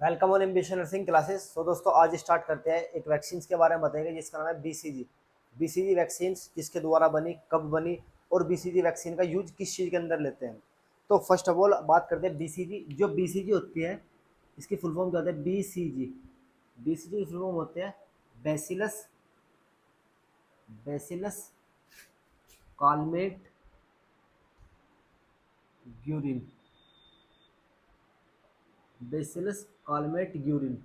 Welcome on ambition nursing classes. तो दोस्तों आज स्टार्ट करते हैं। एक वैक्सीन के बारे में बताएंगे जिसका नाम है बीसीजी। बीसीजी वैक्सीन किसके द्वारा बनी, कब बनी और बीसीजी वैक्सीन का यूज किस चीज़ के अंदर लेते हैं। तो फर्स्ट ऑफ ऑल बात करते हैं बीसीजी। जो बीसीजी होती है इसकी फुल फॉर्म क्या होता है? बीसीजी। बीसीजी की फुल फॉर्म होते हैं bacillus bacillus Calmette Guérin. Bacillus Calmette Guérin.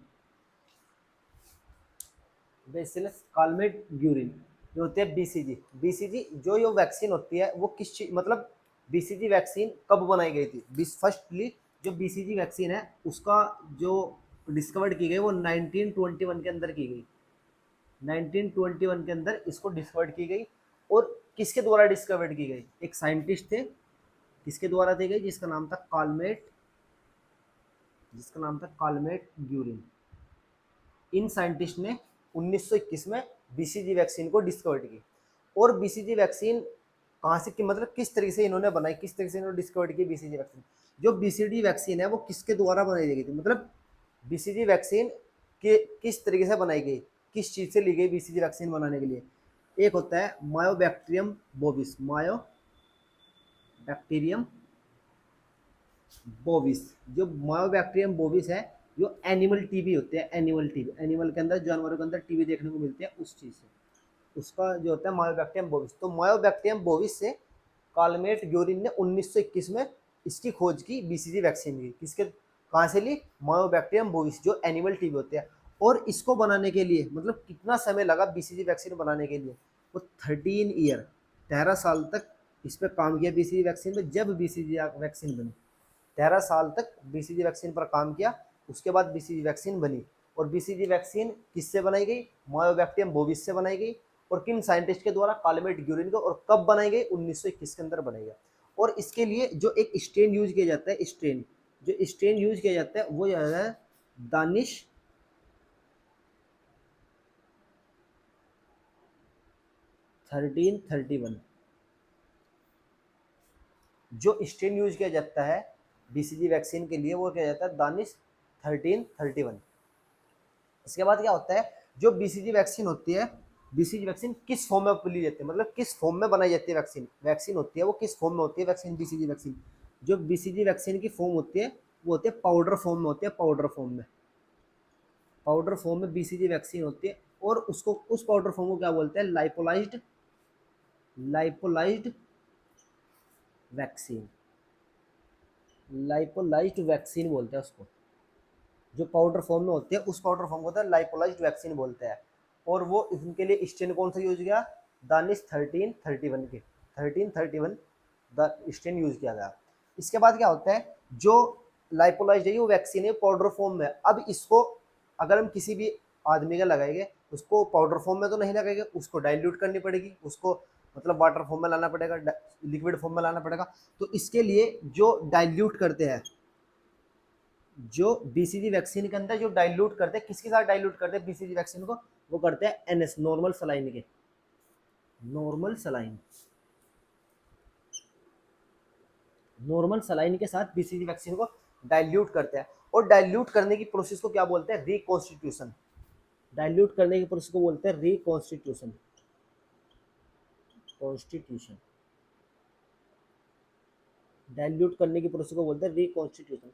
Bacillus Calmette Guérin जो होते हैं बीसीजी। बीसीजी जो ये वैक्सीन होती है वो किस चीज मतलब बीसीजी वैक्सीन कब बनाई गई थी? फर्स्टली जो बीसीजी वैक्सीन है उसका जो डिस्कवर्ड की गई वो 1921 के अंदर की गई। 1921 के अंदर इसको डिस्कवर्ड की गई। और किसके द्वारा डिस्कवर्ड की गई? एक साइंटिस्ट थे, किसके द्वारा दी गई? जिसका नाम था कालमेट ग्यूरिन। इन साइंटिस्ट ने 1921 में बीसीजी वैक्सीन को डिस्कवर की। और बीसीजी वैक्सीन कहाँ से की मतलब किस तरीके से इन्होंने बनाई, किस तरीके से इन्होंने डिस्कवर की बीसीजी वैक्सीन। जो बीसीजी वैक्सीन है वो किसके द्वारा बनाई गई थी, मतलब बीसीजी वैक्सीन के किस तरीके से बनाई गई, किस चीज़ से ली गई बीसीजी वैक्सीन बनाने के लिए। एक होता है मायोबैक्टीरियम बोविस। Mycobacterium bovis. जो मायोबैक्टीरियम बोविस है जो एनिमल टीबी होते हैं। एनिमल टीबी, एनिमल के अंदर, जानवरों के अंदर टीबी देखने को मिलती है, उस चीज़ से उसका जो होता है मायोबैक्टीरियम बोविस। तो मायोबैक्टीरियम बोविस से कालमेट ग्योरिन ने 1921 में इसकी खोज की, बीसीजी वैक्सीन की। किसके कहाँ से ली? मायोबैक्टीरियम बोविस जो एनिमल टीबी होते हैं। और इसको बनाने के लिए मतलब कितना समय लगा बीसीजी वैक्सीन बनाने के लिए? वो 13 ईयर, 13 साल तक इस पर काम किया बीसीजी वैक्सीन पे। जब बीसीजी वैक्सीन बनी 13 साल तक बीसीजी वैक्सीन पर काम किया, उसके बाद बीसीजी वैक्सीन बनी। और बीसीजी वैक्सीन किससे बनाई गई? मायोबैक्टीरियम बोविस से बनाई गई। और किन साइंटिस्ट के द्वारा? कालमेट ग्यूरिन को। और कब बनाई गई? 1921 के अंदर बनाई गई। और इसके लिए जो एक स्ट्रेन यूज किया जाता है, स्ट्रेन यूज किया जाता है वो है दानिश 1331। जो स्ट्रेन यूज किया जाता है बीसीजी वैक्सीन के लिए वो किया जाता है दानिश 1331। इसके बाद क्या होता है? जो बीसीजी वैक्सीन होती है, बीसीजी वैक्सीन किस फॉर्म में ली जाती है, मतलब किस फॉर्म में बनाई जाती है वैक्सीन। वैक्सीन होती है वो किस फॉर्म में होती है वैक्सीन, बीसीजी वैक्सीन। जो बीसीजी वैक्सीन की फॉर्म होती है वो होती है पाउडर फॉर्म में होती है। पाउडर फॉर्म में बीसीजी वैक्सीन होती है। और उसको, उस पाउडर फॉर्म को क्या बोलते हैं? लाइपोलाइज्ड वैक्सीन। लाइपोलाइज्ड वैक्सीन बोलते हैं उसको। जो पाउडर फॉर्म में होती है उस पाउडर फॉर्म को होता है लाइपोलाइज्ड वैक्सीन बोलते हैं। और वो इनके लिए स्ट्रेन कौन सा यूज किया? दानिश 1331 द स्ट्रेन यूज किया गया। इसके बाद क्या होता है? जो लाइपोलाइज्ड है वो वैक्सीन है पाउडर फॉर्म में। अब इसको अगर हम किसी भी आदमी का लगाएंगे उसको पाउडर फॉर्म में तो नहीं लगाएंगे, उसको डाइल्यूट करनी पड़ेगी, उसको मतलब वाटर फॉर्म में लाना पड़ेगा, लिक्विड फॉर्म में लाना पड़ेगा। तो इसके लिए जो डाइल्यूट करते हैं, जो बीसीजी वैक्सीन के अंदर जो डाइल्यूट करते हैं, किसके साथ डाइल्यूट करते हैं बीसीजी वैक्सीन को? वो करते हैं एनएस, नॉर्मल सलाइन के। नॉर्मल सलाइन नॉर्मल सलाइन के साथ बीसीजी वैक्सीन को डाइल्यूट करते हैं। और डाइल्यूट करने की प्रोसेस को क्या बोलते हैं? रिकॉन्स्टिट्यूशन। डाइल्यूट करने की प्रोसेस को बोलते हैं रिकॉन्स्टिट्यूशन। कॉन्स्टिट्यूशन डाइल्यूट करने की प्रोसेस को बोलते हैं रिकॉन्स्टिट्यूशन।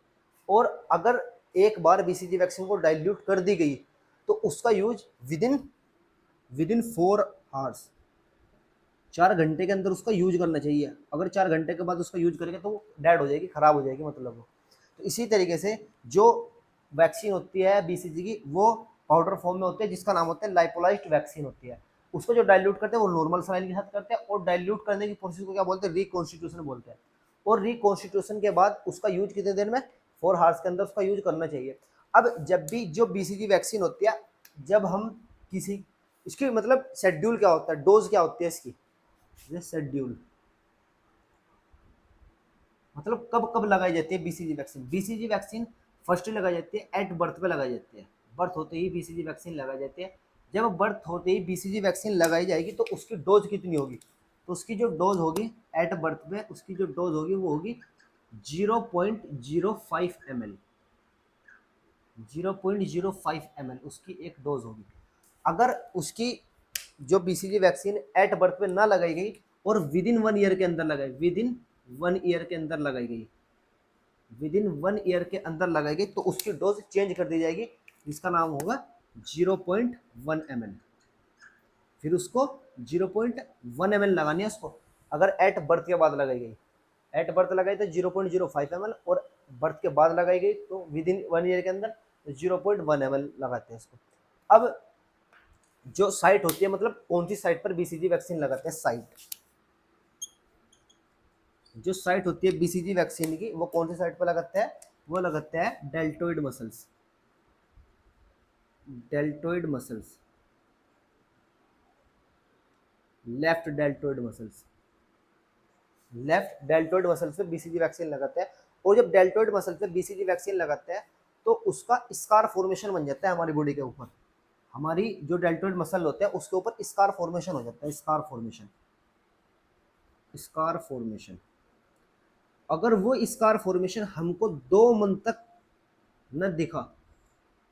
और अगर एक बार बीसीजी वैक्सीन को डाइल्यूट कर दी गई तो उसका यूज विदिन 4 आवर्स, 4 घंटे के अंदर उसका यूज करना चाहिए। अगर 4 घंटे के बाद उसका यूज करेंगे तो वो डेड हो जाएगी, खराब हो जाएगी मतलब वो। तो इसी तरीके से जो वैक्सीन होती है बीसीजी की वो पाउडर फॉर्म में होती है जिसका नाम होता है लाइपोलाइज्ड वैक्सीन होती है। उसको जो डाइल्यूट करते हैं वो नॉर्मल सलाइन के साथ करते हैं। और डाइल्यूट करने की प्रोसेस को क्या बोलते हैं? रिकॉन्स्टिट्यूशन बोलते हैं। और रिकॉन्स्टिट्यूशन के बाद उसका यूज कितने देर में? 4 आवर्स के अंदर उसका यूज करना चाहिए। अब जब भी जो बीसीजी वैक्सीन होती है, जब हम किसी, इसकी मतलब शेड्यूल क्या होता है, डोज क्या होती है इसकी, शेड्यूल मतलब कब कब लगाई जाती है BCG vaccine. BCG vaccine first लगाई जाती है एट बर्थ पे लगाई जाती है। बर्थ होते ही बीसीजी वैक्सीन लगाई जाती है। जब बर्थ होते ही बीसीजी वैक्सीन लगाई जाएगी तो उसकी डोज कितनी होगी? तो उसकी जो डोज होगी एट बर्थ पे, उसकी जो डोज होगी वो होगी 0.05 ml। 0.05 ml उसकी एक डोज होगी। अगर उसकी जो बीसीजी वैक्सीन एट बर्थ पे ना लगाई गई और विद इन 1 ईयर के अंदर लगाई, विद इन 1 ईयर के अंदर लगाई गई, विद इन 1 ईयर के अंदर लगाई गई, तो उसकी डोज चेंज कर दी जाएगी, जिसका नाम होगा 0.1 ml। फिर उसको 0.1 ml लगानी है उसको, अगर एट बर्थ के बाद लगाई गई। एट बर्थ लगाई तो 0.05 ml, और बर्थ के बाद लगाई गई तो विद इन 1 ईयर के अंदर 0.1 ml लगाते हैं इसको। अब जो साइट होती है, मतलब कौन सी साइट पर बीसीजी वैक्सीन लगाते हैं, साइट, जो साइट होती है बीसीजी वैक्सीन की, वो कौन सी साइट पर लगाते हैं, वो लगाते हैं deltoid muscles, deltoid muscles, left deltoid muscles, left deltoid muscles पे बीसीजी वैक्सीन लगाते हैं। और जब डेल्टोइड मसल पे बीसीजी वैक्सीन लगाते हैं तो उसका स्कार फॉर्मेशन बन जाता है हमारी बॉडी के ऊपर, हमारी जो डेल्टोइड मसल होते हैं उसके ऊपर स्कार फॉर्मेशन हो जाता है, स्कार फॉर्मेशन, स्कार फॉर्मेशन। अगर वो स्कार फॉर्मेशन हमको 2 मंथ तक न दिखा,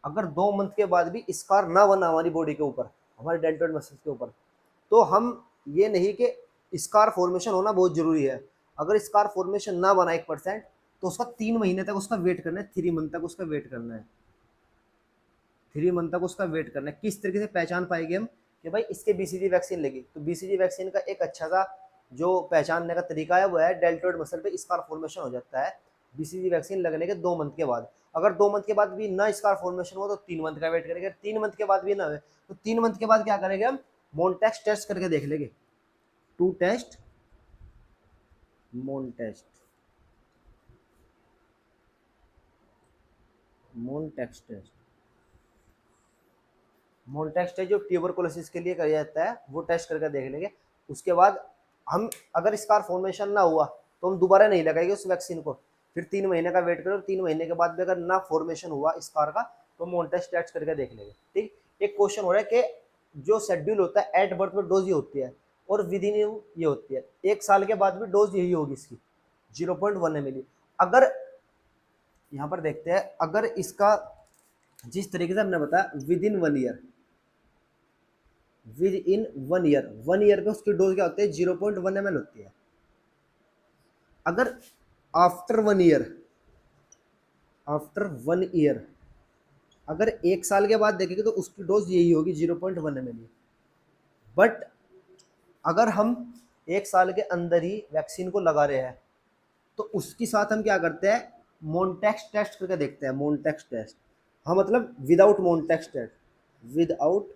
अगर 2 मंथ के बाद भी स्कार ना बना हमारी बॉडी के ऊपर, हमारे डेल्टोइड मसल्स के ऊपर, तो हम ये नहीं कि स्कार फॉर्मेशन होना बहुत जरूरी है। अगर स्कार फॉर्मेशन ना बना 1%, तो उसका 3 महीने तक उसका वेट करना है, 3 मंथ तक उसका वेट करना है, 3 मंथ तक उसका वेट करना है। किस तरीके से पहचान पाएंगे हम कि भाई इसके बीसीजी वैक्सीन लगी, तो बीसीजी वैक्सीन का एक अच्छा सा जो पहचानने का तरीका है वो है डेल्टोइड मसल पे स्कार फॉर्मेशन हो जाता है बीसीजी वैक्सीन लगने के 2 मंथ के बाद। अगर 2 मंथ के बाद भी ना स्कार फॉर्मेशन हो तो 3 मंथ का वेट करेंगे, 3 मंथ के बाद भी ना हुए तो 3 मंथ के बाद क्या करेंगे, हम मोनटेक्स टेस्ट करके देख लेंगे, टू टेस्ट, मोन टेस्ट, मोनटेक्स टेस्ट, मोनटेक्स टेस्ट जो ट्यूबरकुलोसिस के लिए किया जाता है, वो टेस्ट करके देख लेंगे। उसके बाद हम अगर स्कार फॉर्मेशन ना हुआ तो हम दोबारा नहीं लगाएंगे उस वैक्सीन को, फिर 3 महीने का वेट करो, 3 महीने के बाद भी अगर ना फॉर्मेशन हुआ स्कार का तो मोनटेक्स टेस्ट करके देख लेंगे। ठीक, एक क्वेश्चन हो रहा है कि जो शेड्यूल होता है एट बर्थ में डोज ही होती है और विद इन ये होती है, 1 साल के बाद भी डोज यही होगी इसकी 0.1 ml। अगर यहाँ पर देखते हैं, अगर इसका जिस तरीके से हमने बताया with in 1 year, with in 1 year, 1 year पे उसकी डोज क्या होती है, 0.1 ml होती है। अगर आफ्टर 1 ईयर, आफ्टर 1 ईयर, अगर 1 साल के बाद देखेंगे तो उसकी डोज यही होगी 0.1 ml। बट अगर हम 1 साल के अंदर ही वैक्सीन को लगा रहे हैं तो उसके साथ हम क्या करते हैं, मोनटेक्स टेस्ट करके देखते हैं, मोनटेक्स टेस्ट, हाँ मतलब विदाउट मोनटेक्स टेस्ट, विदाउट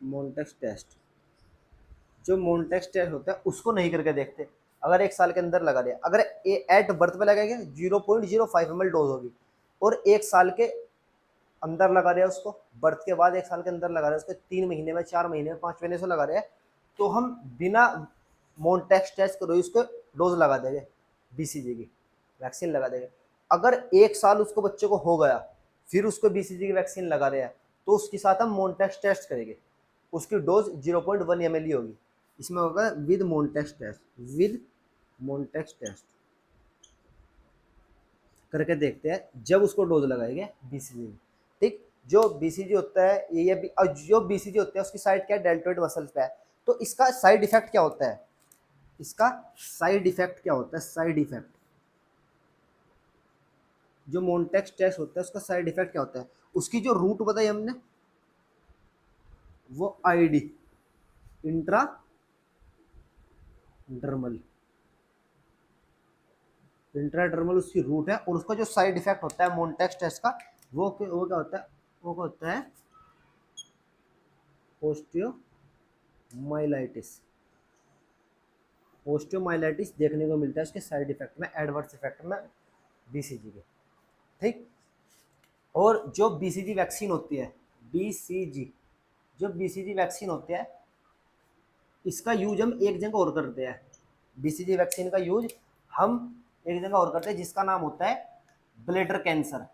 मोनटेक्स टेस्ट, जो मोनटेक्स टेस्ट होता है उसको नहीं करके देखते। अगर 1 साल के अंदर लगा दिया, अगर एट बर्थ पे लगाएंगे 0.05 ml डोज होगी, और 1 साल के अंदर लगा रहे हैं उसको, बर्थ के बाद 1 साल के अंदर लगा रहे हैं उसको, 3 महीने में, 4 महीने में, 5 महीने से लगा रहे हैं, तो हम बिना मोनटेक्स टेस्ट करो उसको डोज लगा देंगे, बीसीजी की वैक्सीन लगा देंगे। अगर 1 साल उसको बच्चे को हो गया फिर उसको बीसीजी की वैक्सीन लगा रहे हैं तो उसके साथ हम मोनटेक्स टेस्ट करेंगे, उसकी डोज 0.1 ml ही होगी। इसमें होगा विद मोनटेक्स टेस्ट, विद मोनटेक्स टेस्ट करके देखते हैं जब उसको डोज लगाएंगे बीसीजी में। ठीक, जो बीसीजी होता है ये और जो बीसीजी होता है उसकी साइड क्या है, डेल्टोइड मसल्स पे है। तो इसका साइड इफेक्ट क्या होता है, इसका साइड इफेक्ट क्या होता है, साइड इफेक्ट, जो मोनटेक्स टेस्ट होता है उसका साइड इफेक्ट क्या होता है, उसकी जो रूट बताई हमने वो आईडी, इंट्रा डर्मल, इंट्राडर्मल उसकी रूट है, और उसका जो साइड इफेक्ट होता है मोनटेक्स टेस्ट का वो क्या होता है, वो क्या होता है, ओस्टियोमाइलाइटिस, ओस्टियोमाइलाइटिस देखने को मिलता है इसके साइड इफेक्ट में, एडवर्स इफेक्ट में बीसीजी के। ठीक, और जो बीसीजी वैक्सीन होती है, बीसीजी, जो बीसीजी वैक्सीन होती है इसका यूज हम एक जगह और करते हैं, बीसीजी वैक्सीन का यूज हम एक जगह और करते हैं जिसका नाम होता है ब्लैडर कैंसर।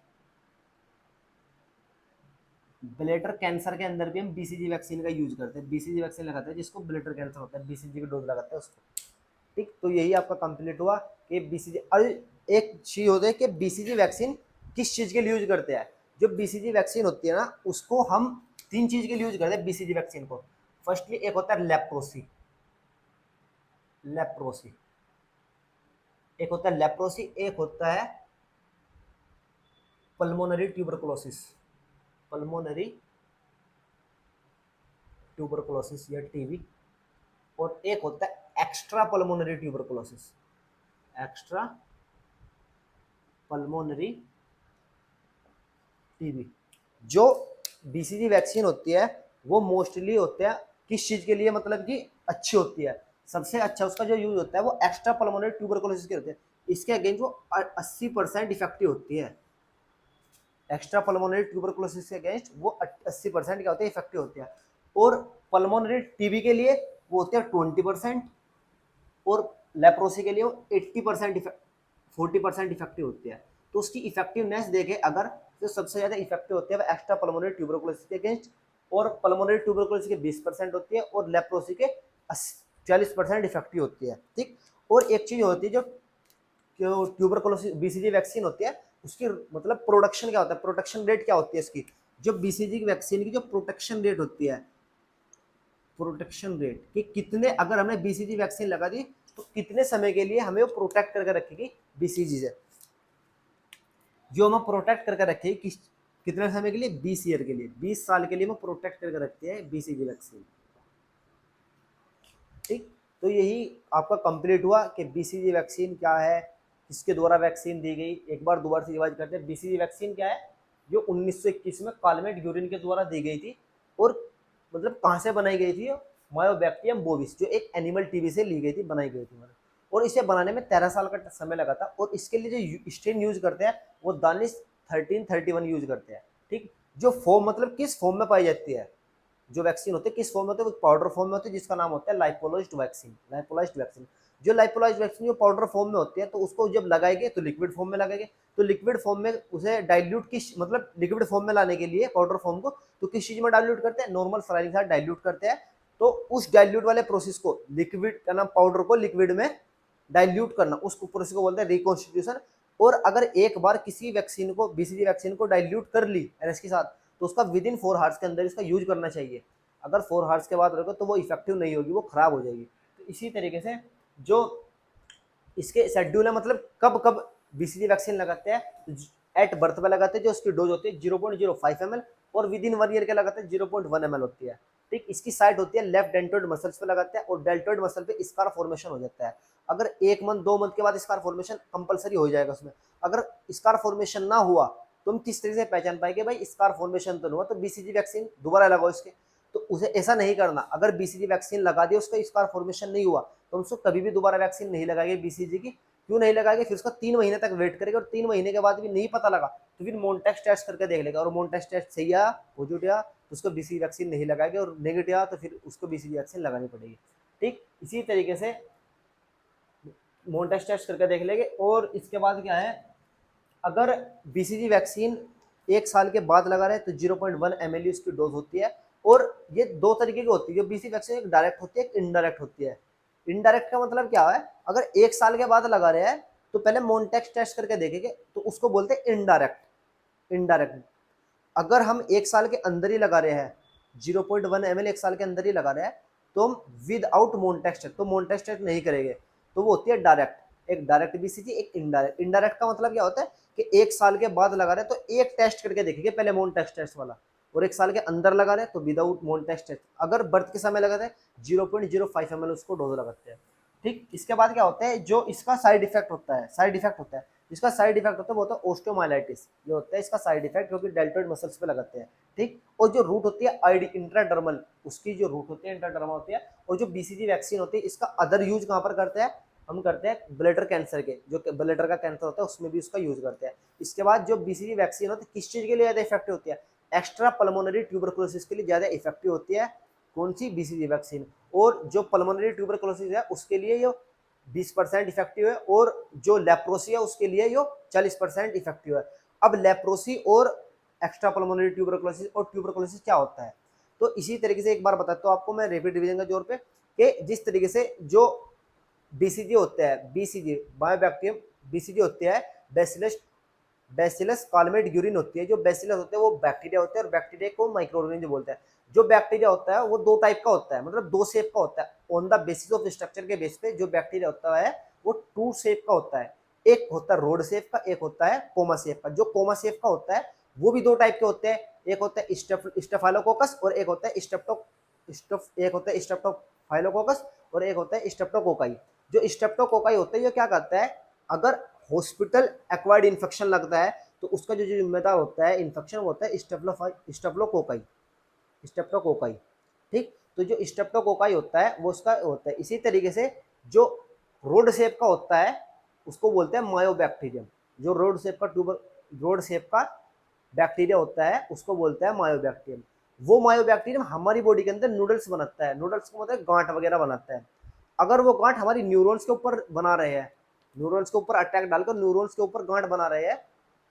ब्लैडर कैंसर के अंदर भी हम बीसीजी वैक्सीन का यूज करते हैं, बीसीजी वैक्सीन लगाते हैं जिसको ब्लैडर कैंसर होता है, बीसीजी की डोज लगाते हैं उसको। ठीक, तो यही आपका कंप्लीट हुआ कि बीसीजी, और एक चीज होता है कि बीसीजी वैक्सीन किस चीज के लिए यूज करते हैं? जो बीसीजी वैक्सीन होती है ना, उसको हम 3 चीज के लिए यूज करते हैं बीसीजी वैक्सीन को। फर्स्टली एक होता है लेप्रोसी, लेप्रोसी एक होता है लेप्रोसी, एक होता है पल्मोनरी ट्यूबरकुलोसिस, पल्मोनरी ट्यूबरकुलोसिस या टीबी, और एक होता है extra pulmonary tuberculosis, extra pulmonary TB. जो बीसीजी वैक्सीन होती है वो मोस्टली होते हैं किस चीज के लिए, मतलब कि अच्छी होती है, सबसे अच्छा उसका जो यूज होता है वो एक्स्ट्रा पल्मोनरी ट्यूबरकुलोसिस के होते हैं। इसके अगेंस्ट वो 80% इफेक्टिव होती है। एक्स्ट्रा पल्मोनरी ट्यूबरकुलोसिस के अगेंस्ट वो 80% क्या होते हैं, इफेक्टिव होते हैं। और पल्मोनरी टीबी के लिए वो होते हैं 20%, और लेप्रोसी के लिए वो 80% 40% इफेक्टिव होती है। तो उसकी इफेक्टिवनेस देखे अगर, जो सबसे ज्यादा इफेक्टिव होती है वो एक्स्ट्रा पल्मोनरी ट्यूबरकुलोसिस के अगेंस्ट, और पल्मोनरी ट्यूबरकुलोसिस के 20% होती है, और लेप्रोसी के 40% इफेक्टिव होती है। ठीक। और एक चीज होती है जो ट्यूबरकुलोसिस बीसीजी वैक्सीन होती है, उसकी मतलब प्रोडक्शन क्या होता है, प्रोटेक्शन रेट क्या होती है इसकी, जो बीसीजी वैक्सीन की जो प्रोटेक्शन रेट होती है, प्रोटेक्शन रेट कि कितने, अगर हमने बीसीजी वैक्सीन लगा दी तो कितने समय के लिए हमें वो प्रोटेक्ट करके रखेगी बीसीजी से, जो हमें प्रोटेक्ट करके रखेगी कितने समय के लिए, 20 ईयर के लिए, 20 साल के लिए वो प्रोटेक्ट करके रखती है बीसीजी वैक्सीन। ठीक। तो यही आपका कंप्लीट हुआ कि बीसीजी वैक्सीन क्या है, किसके द्वारा वैक्सीन दी गई। एक बार दोबारा से रिवाइज करते हैं, बीसीजी वैक्सीन क्या है, जो 1921 में कालमेट यूरिन के द्वारा दी गई थी, और मतलब कहाँ से बनाई गई थी, मायोबैक्टीरियम बोविस, जो एक एनिमल टीबी से ली गई थी, बनाई गई थी, और इसे बनाने में 13 साल का समय लगा था। और इसके लिए जो स्ट्रेन यूज करते हैं वो दानिश 1331 यूज करते हैं। ठीक। जो फॉर्म मतलब किस फॉर्म में पाई जाती है, जो वैक्सीन होते हैं किस फॉर्म में होते हैं, वो पाउडर फॉर्म में होती है, जिसका नाम होता है लाइपोलाइज्ड वैक्सीन, लाइपोलाइज्ड वैक्सीन। जो लाइपोलाइज्ड वैक्सीन जो पाउडर फॉर्म में होती है, तो उसको जब लगाएंगे तो लिक्विड फॉर्म में लगाएंगे, तो लिक्विड फॉर्म में उसे डाइल्यूट किस, मतलब लिक्विड फॉर्म में लाने के लिए पाउडर फॉर्म को तो किस चीज में डाइल्यूट करते हैं, नॉर्मल सलाइन के साथ डाइल्यूट करते हैं। तो उस डाइल्यूट वाले प्रोसेस को, लिक्विड का नाम, पाउडर को लिक्विड में डाइल्यूट करना, उस प्रोसेस को बोलते हैं रिकॉन्स्टिट्यूशन। और अगर एक बार किसी वैक्सीन को, बीसीजी वैक्सीन को डाइल्यूट कर ली एनएस के साथ, तो उसका विद इन 4 आवर्स के अंदर इसका यूज करना चाहिए। अगर 4 आवर्स के बाद रखो तो वो इफेक्टिव नहीं होगी, वो खराब हो जाएगी। तो इसी तरीके से जो इसके शेड्यूल है, मतलब कब कब बीसीजी वैक्सीन लगाते हैं, एट बर्थ पे लगाते हैं, जो उसकी डोज होती है 0.05 ml, और विद इन 1 ईयर के लगाते हैं 0.1 ml होती है। ठीक। इसकी साइट होती है लेफ्ट डेल्टोइड मसल्स पे लगाते हैं, और डेल्टोइड मसल पे स्कार फॉर्मेशन हो जाता है। अगर 1 मंथ 2 मंथ के बाद स्कार फॉर्मेशन कंपलसरी हो जाएगा उसमें। अगर स्कार फॉर्मेशन ना हुआ तो हम किस तरीके से पहचान पाएंगे भाई स्कार फॉर्मेशन तो नहीं हुआ, तो बीसीजी वैक्सीन दोबारा लगाओ इसके। तो उसे ऐसा नहीं करना, अगर बीसीजी वैक्सीन लगा दिया उसका स्कार फॉर्मेशन नहीं हुआ तो उसको कभी भी दोबारा वैक्सीन नहीं लगाएंगे बीसीजी की। क्यों नहीं लगाएंगे, फिर उसका 3 महीने तक वेट करेगा, और 3 महीने के बाद भी नहीं पता लगा तो फिर मोन्टेक्स टेस्ट करके देख लेगा, और मोन्टेक्स टेस्ट सही आया, पॉजिटिव आया, तो उसको बीसीजी वैक्सीन नहीं लगाएंगे, और नेगेटिव आया तो फिर उसको बीसीजी वैक्सीन लगानी पड़ेगी। ठीक। इसी तरीके से मोन्टेक्स टेस्ट करके देख लेंगे। और इसके बाद क्या है, अगर बीसीजी वैक्सीन 1 साल के बाद लगा रहे तो 0.1 ml उसकी डोज होती है। और ये 2 तरीके की होती है, जो बीसीजी वैक्सीन एक डायरेक्ट होती है, एक इनडायरेक्ट होती है। इनडायरेक्ट का मतलब क्या है, अगर 1 साल के बाद लगा रहे हैं तो पहले मोन्टेक्स टेस्ट करके देखेंगे, तो उसको बोलते हैं इनडायरेक्ट। इनडायरेक्ट अगर हम 1 साल के अंदर ही लगा रहे हैं, 0.1 ml 1 साल के अंदर ही लगा रहे हैं, तो हम विद आउट मोन्टेक्स टेस्ट, तो मोन्टेक्स टेस्ट नहीं करेंगे, तो वो होती है डायरेक्ट। एक डायरेक्ट बीसीजी, एक इनडायरेक्ट। इनडायरेक्ट का मतलब क्या होता है कि 1 साल के बाद लगा रहे हैं तो एक टेस्ट करके देखेंगे, पहले मोन्टेक्स टेस्ट वाला, और 1 साल के अंदर लगा रहे हैं तो विदाउट मोन्टेक्स टेस्ट। अगर बर्थ के समय लगाते हैं 0.05 ml उसको डोज लगाते हैं। ठीक। इसके बाद क्या होता है, जो इसका साइड इफेक्ट होता है, साइड इफेक्ट होता है, जिसका साइड इफेक्ट होता है वो होता है ओस्टियोमाइलाइटिस, ये होता है इसका साइड इफेक्ट, क्योंकि डेल्टोइड मसल्स पे लगाते हैं। ठीक। और जो रूट होती है आईडी इंट्राडर्मल, उसकी जो रूट होती है इंट्राडर्मल होती है। और जो बीसीजी वैक्सीन होती है इसका अदर यूज कहाँ पर करते हैं, हम करते हैं ब्लैडर कैंसर के, जो ब्लैडर का कैंसर होता है उसमें भी उसका यूज करते हैं। इसके बाद जो बीसीजी वैक्सीन होती है किस चीज के लिए ज्यादा इफेक्टिव होती है, एक्स्ट्रा पल्मोनरी ट्यूबरकुलोसिस के लिए ज्यादा इफेक्टिव होती है। कौन सी, बीसीजी वैक्सीन। और जो पल्मोनरी ट्यूबरकुलोसिस है उसके लिए ये 20% इफेक्टिव है, और जो लेप्रोसी है उसके लिए ये 40% इफेक्टिव है। अब लेप्रोसी और एक्स्ट्रा पल्मोनरी ट्यूबरकुलोसिस और ट्यूबरकुलोसिस क्या होता है, तो इसी तरीके से एक बार बताता हूँ आपको मैं रेपिड रिवीजन के जोर पे, कि जिस तरीके से जो बीसीजी होते हैं, बीसीजी बायोबैक्टीरियम, बीसीजी होते हैं बैसिलस बैसिलस कालमेट-ग्यूरिन होती है। जो बैसिलस होते हैं वो बैक्टीरिया होते हैं और बैक्टीरिया को माइक्रो ऑर्गेनिज्म बोलते हैं। जो बैक्टीरिया होता है वो दो टाइप का होता है, मतलब दो शेप का होता है। On the basis of structure के बेस पे जो बैक्टीरिया होता है वो टू शेप का होता है। एक होता है रोड शेप का, एक होता है कोमा शेप का। जो कोमा शेप का होता है वो भी दो टाइप के होते हैं, एक होता है स्टेफाइलोकोकस और एक होता है स्ट्रेप्टोफाइलोकोकस और एक होता है स्ट्रेप्टोकोकाई। जो स्ट्रेप्टोकोकाई होता है ये क्या करता है, अगर हॉस्पिटल एक्वायर्ड इन्फेक्शन लगता है तो उसका जो जिम्मेदार होता है इन्फेक्शन वो होता है स्टेफ्लोकोकाई। स्टेप्टोकोकाई, ठीक। तो जो स्टेप्टोकोकाई होता है वो उसका होता है। इसी तरीके से जो रोड शेप का होता है उसको बोलते हैं मायोबैक्टीरियम। जो रोड शेप का बैक्टीरिया होता है उसको बोलते हैं मायोबैक्टीरियम। वो मायोबैक्टीरियम हमारी बॉडी के अंदर नूडल्स बनाता है। नूडल्स को मतलब गांठ वगैरह बनाता है। अगर वो गांठ हमारी न्यूरॉन्स के ऊपर बना रहे हैं, न्यूरॉन्स के ऊपर अटैक डालकर न्यूरॉन्स के ऊपर गांठ बना रहे हैं,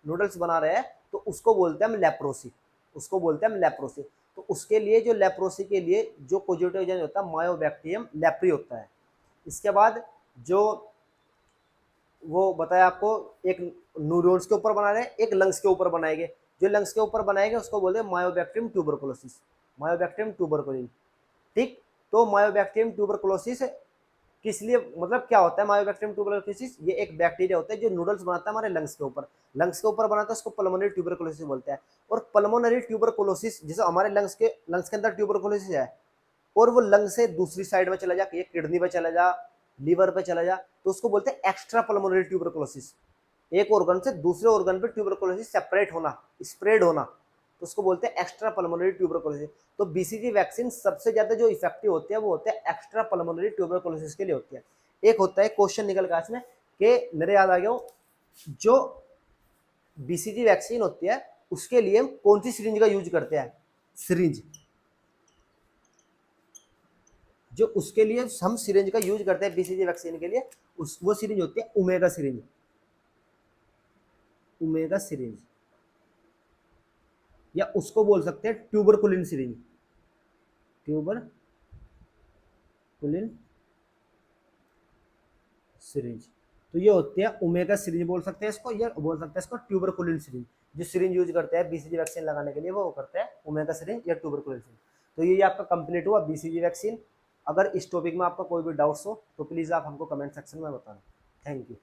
नूडल्स बना रहे हैं, तो उसको बोलते हैं हम लेप्रोसी। उसको बोलते हैं हम लेप्रोसी। तो उसके लिए जो लेप्रोसी के लिए जो पॉजिटिव एजेंट होता है मायोबैक्टीरियम लेप्री होता है। इसके बाद जो वो बताया आपको, एक न्यूरॉन्स के ऊपर बना रहे हैं, एक लंग्स के ऊपर बनाएंगे। जो लंग्स के ऊपर बनाएंगे उसको बोलते हैं मायोबैक्टीरियम ट्यूबरकुलोसिस। मायोबैक्टीरियम ट्यूबरकुलोसिस, ठीक। तो मायोबैक्टीरियम ट्यूबरकुलोसिस किस लिए, मतलब क्या होता है मायोबैक्टीरियम ट्यूबरकुलोसिस? ये एक बैक्टीरिया होता है जो नूडल्स बनाता है हमारे लंग्स के ऊपर। लंग्स के ऊपर बनाता है उसको पल्मोनरी ट्यूबरकुलोसिस बोलते हैं। और पल्मोनरी ट्यूबरकुलोसिस जैसे हमारे लंग्स के अंदर ट्यूबरकुलोसिस है और वो लंग से दूसरी साइड में चला जा, ये किडनी पे चला जा, लीवर पे चला जा, तो उसको बोलते हैं एक्स्ट्रा पल्मोनरी ट्यूबरकुलोसिस। एक ऑर्गन से दूसरे ऑर्गन पे ट्यूबरकुलोसिस सेपरेट होना, स्प्रेड होना, तो उसको बोलते हैं एक्स्ट्रा पल्मोनरी ट्यूबरकुलोसिस। तो बीसीजी वैक्सीन सबसे ज्यादा जो इफेक्टिव होती है वो होते हैं एक्स्ट्रा पल्मोनरी ट्यूबरकुलोसिस के लिए होती है। एक होता है क्वेश्चन निकल का इसमें कि मेरे याद आ गया, जो बीसीजी वैक्सीन होती है उसके लिए कौन सी सिरिंज का यूज करते हैं? सिरिंज, जो उसके लिए हम सिरिंज का यूज करते हैं बीसीजी वैक्सीन के लिए, उस वो सिरिंज होती है ओमेगा सिरिंज। ओमेगा सिरिंज, या उसको बोल सकते हैं ट्यूबरकुलिन सिरिंज। ट्यूबरकुलिन सिरिंज, तो ये होती है ओमेगा सिरिंज बोल सकते हैं इसको, या बोल सकते हैं इसको ट्यूबरकुलिन सिरिंज। जो सिरिंज यूज करते हैं बीसीजी वैक्सीन लगाने के लिए वो करते हैं ओमेगा सिरिंज या ट्यूबरकुलिन सिरिंज। तो ये आपका कंप्लीट हुआ बीसीजी वैक्सीन। अगर इस टॉपिक में आपका कोई भी डाउट्स हो तो प्लीज़ आप हमको कमेंट सेक्शन में बताना। Thank you.